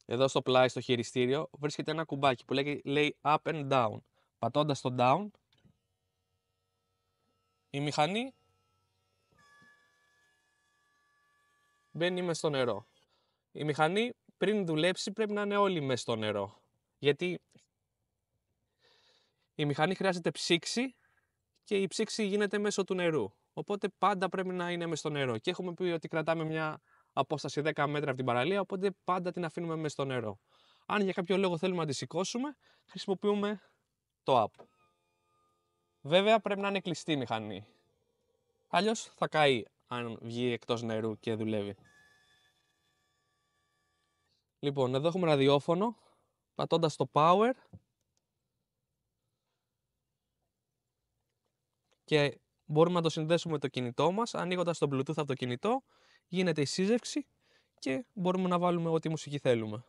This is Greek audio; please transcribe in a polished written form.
Εδώ στο πλάι, στο χειριστήριο, βρίσκεται ένα κουμπάκι που λέει up and down. Πατώντας το down, η μηχανή μπαίνει μες στο νερό. Η μηχανή πριν δουλέψει πρέπει να είναι όλη μες στο νερό. Γιατί η μηχανή χρειάζεται ψήξη και η ψήξη γίνεται μέσω του νερού. Οπότε πάντα πρέπει να είναι μες στο νερό. Και έχουμε πει ότι κρατάμε μια απόσταση 10 μέτρα από την παραλία, οπότε πάντα την αφήνουμε μες στο νερό. Αν για κάποιο λόγο θέλουμε να τη σηκώσουμε, χρησιμοποιούμε το up. Βέβαια πρέπει να είναι κλειστή η μηχανή. Αλλιώς θα καεί αν βγει εκτός νερού και δουλεύει. Λοιπόν, εδώ έχουμε ραδιόφωνο. Πατώντας το power και μπορούμε να το συνδέσουμε με το κινητό μας. Ανοίγοντας το Bluetooth από το κινητό, γίνεται η σύζευξη και μπορούμε να βάλουμε ό,τι μουσική θέλουμε.